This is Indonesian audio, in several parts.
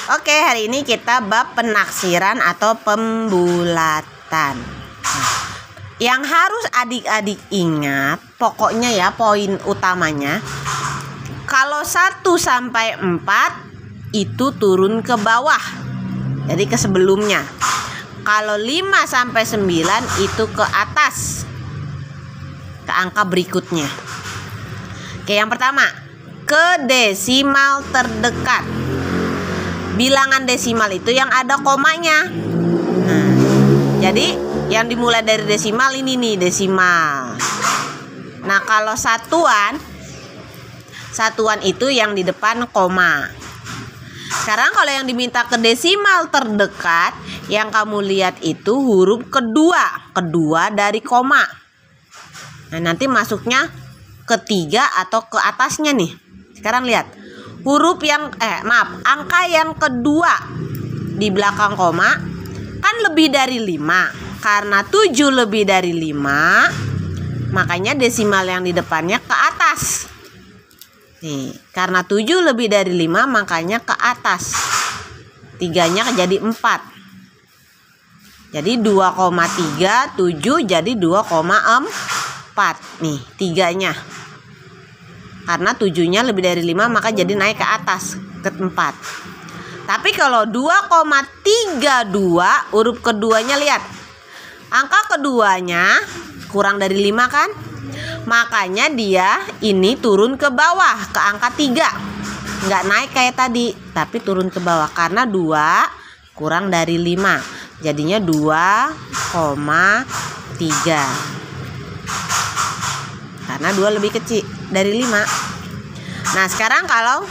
Oke, hari ini kita bab penaksiran atau pembulatan. Yang harus adik-adik ingat, pokoknya ya poin utamanya, kalau 1 sampai 4 itu turun ke bawah. Jadi ke sebelumnya. Kalau 5 sampai 9 itu ke atas, ke angka berikutnya. Oke, yang pertama, ke desimal terdekat. Bilangan desimal itu yang ada komanya. Nah, jadi yang dimulai dari desimal ini nih, desimal. Nah, kalau satuan itu yang di depan koma. Sekarang kalau yang diminta ke desimal terdekat, yang kamu lihat itu huruf kedua dari koma. Nah, nanti masuknya ketiga atau ke atasnya nih. Sekarang lihat. Huruf yang angka yang kedua di belakang koma kan lebih dari 5. Karena 7 lebih dari 5, makanya desimal yang di depannya ke atas. Nih, karena 7 lebih dari 5 makanya ke atas. 3-nya jadi 4. Jadi 2,3, 7 jadi 2,4. Nih, 3-nya. Karena 7-nya lebih dari 5 maka jadi naik ke atas ke 4. Tapi kalau 2,32 huruf keduanya lihat. Angka keduanya kurang dari 5 kan? Makanya dia ini turun ke bawah ke angka 3. Nggak naik kayak tadi, tapi turun ke bawah karena 2 kurang dari 5. Jadinya 2,3. Karena 2 lebih kecil dari 5. Nah, sekarang kalau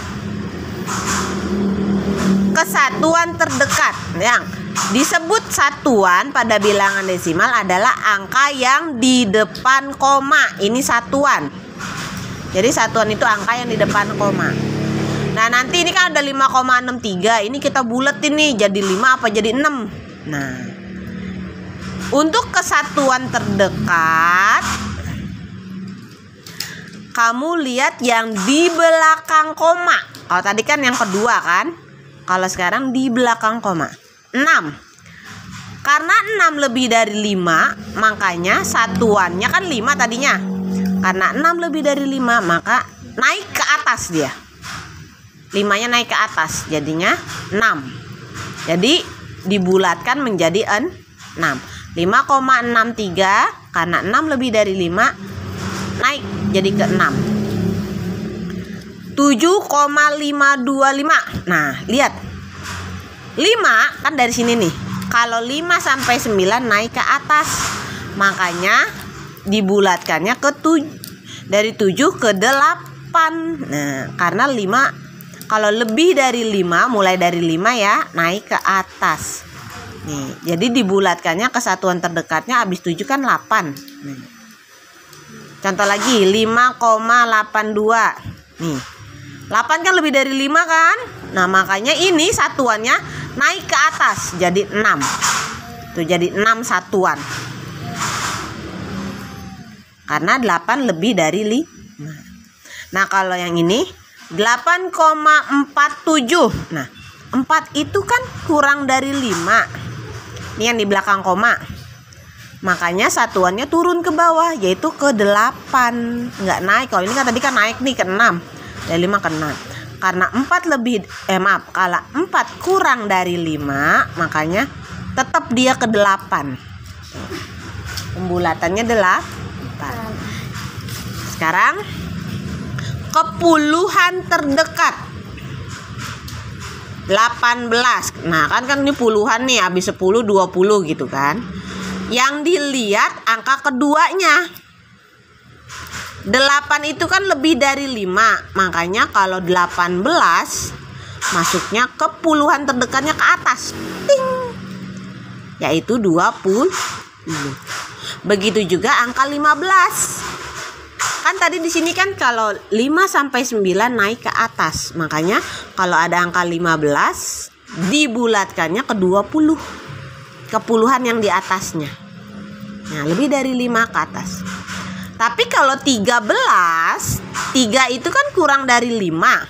kesatuan terdekat, yang disebut satuan pada bilangan desimal adalah angka yang di depan koma. Ini satuan. Jadi satuan itu angka yang di depan koma. Nah, nanti ini kan ada 5,63. Ini kita buletin nih, jadi 5 apa jadi 6. Nah, untuk kesatuan terdekat, kamu lihat yang di belakang koma. Kalau tadi kan yang kedua kan. Kalau sekarang di belakang koma 6. Karena 6 lebih dari 5, makanya satuannya kan 5 tadinya. Karena 6 lebih dari 5, maka naik ke atas dia. 5-nya naik ke atas, jadinya 6. Jadi dibulatkan menjadi 6. 5,63 karena 6 lebih dari 5 naik jadi ke 6. 7,525. Nah, lihat. 5 kan dari sini nih. Kalau 5 sampai 9 naik ke atas. Makanya dibulatkannya ke 7. Dari 7 ke 8. Nah, karena 5 kalau lebih dari 5, mulai dari 5 ya, naik ke atas. Nih, jadi dibulatkannya kesatuan terdekatnya habis 7 kan 8. Nih. Contoh lagi 5,82. Nih. 8 kan lebih dari 5 kan? Nah, makanya ini satuannya naik ke atas jadi 6. Tuh jadi 6 satuan. Karena 8 lebih dari 5. Nah, kalau yang ini 8,47. Nah, 4 itu kan kurang dari 5. Ini yang di belakang koma. Makanya satuannya turun ke bawah, yaitu ke 8. Nggak naik. Kalau ini kan tadi kan naik nih ke 6. Dari 5 ke 6. Karena 4 lebih kalau 4 kurang dari 5, makanya tetap dia ke 8. Pembulatannya 8. Sekarang kepuluhan terdekat. 18. Nah, kan ini puluhan nih, habis 10 20 gitu kan. Yang dilihat angka keduanya. 8 itu kan lebih dari 5. Makanya kalau 18 masuknya ke puluhan terdekatnya ke atas. Ting. Yaitu 20. Begitu juga angka 15. Kan tadi di sini kan kalau 5 sampai 9 naik ke atas. Makanya kalau ada angka 15 dibulatkannya ke 20. Kepuluhan yang di atasnya. Nah, lebih dari 5 ke atas. Tapi kalau 13, 3 itu kan kurang dari 5.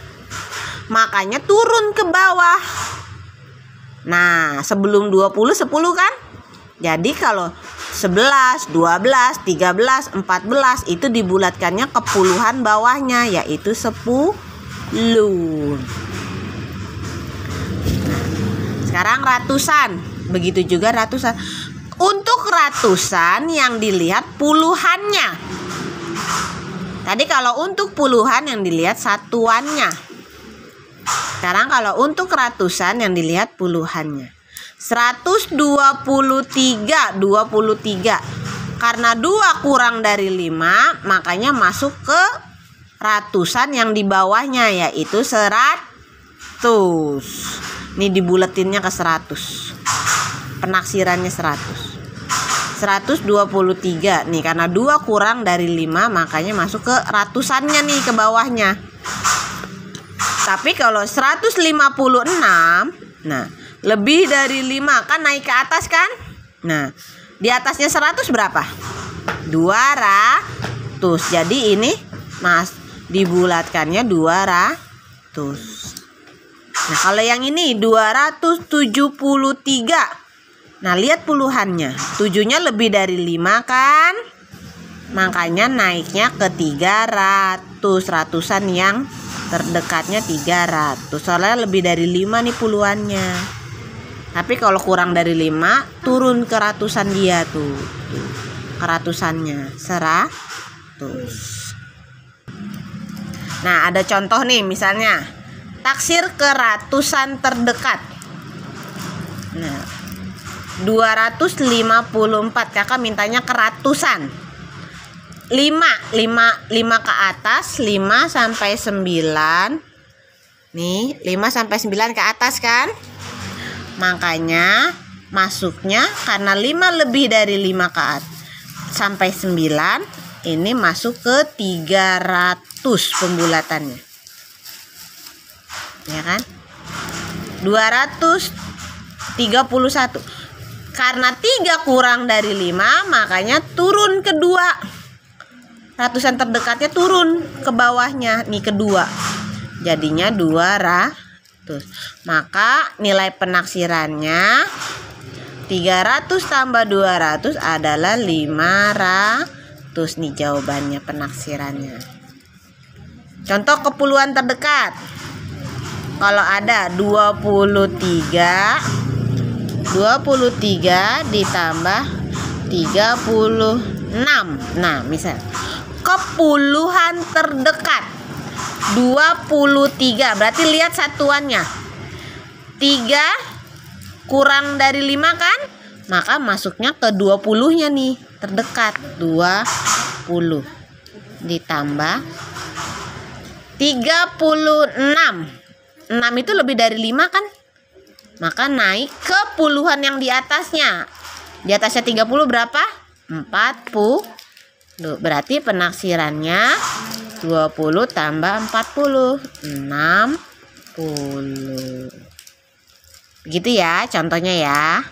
Makanya turun ke bawah. Nah, sebelum 20 10 kan? Jadi kalau 11, 12, 13, 14 itu dibulatkannya ke puluhan bawahnya, yaitu 10. Sekarang ratusan. Begitu juga ratusan. Untuk ratusan yang dilihat puluhannya. Tadi kalau untuk puluhan yang dilihat satuannya. Sekarang kalau untuk ratusan yang dilihat puluhannya. 123. Karena 2 kurang dari 5, makanya masuk ke ratusan yang di bawahnya, yaitu 100. Ini dibuletinnya ke 100. Penaksirannya 100. 123 nih, karena 2 kurang dari 5 makanya masuk ke ratusannya nih, ke bawahnya. Tapi kalau 156, nah lebih dari 5 kan naik ke atas kan? Nah, di atasnya 100 berapa? 200. Jadi ini Mas dibulatkannya 200. Nah, kalau yang ini 273. Nah, lihat puluhannya. 7-nya lebih dari 5 kan? Makanya naiknya ke 300. Ratusan yang terdekatnya 300. Soalnya lebih dari 5 nih puluhannya. Tapi kalau kurang dari 5, turun ke ratusan dia tuh. Ke ratusannya 100. Nah, ada contoh nih, misalnya taksir ke ratusan terdekat. Nah, 254. Kakak mintanya ke ratusan. 5 ke atas, 5 sampai 9. Nih, 5 sampai 9 ke atas kan? Makanya masuknya karena 5 lebih dari 5 ke atas sampai 9, ini masuk ke 300 pembulatannya. Ya kan? 231. Karena 3 kurang dari 5, makanya turun ke 2. Ratusan terdekatnya turun ke bawahnya, nih kedua. Jadinya 200. Maka nilai penaksirannya 300 tambah 200 adalah 500. Nih jawabannya, penaksirannya. Contoh kepuluhan terdekat. Kalau ada 23 ditambah 36. Nah, misal kepuluhan terdekat 23. Berarti lihat satuannya. 3 kurang dari 5 kan? Maka masuknya ke 20-nya nih, terdekat. 20 ditambah 36. 6 itu lebih dari 5 kan? Maka naik ke puluhan yang di atasnya. Di atasnya 30 berapa? 40. Berarti penaksirannya 20 tambah 40, 60. Begitu ya contohnya ya.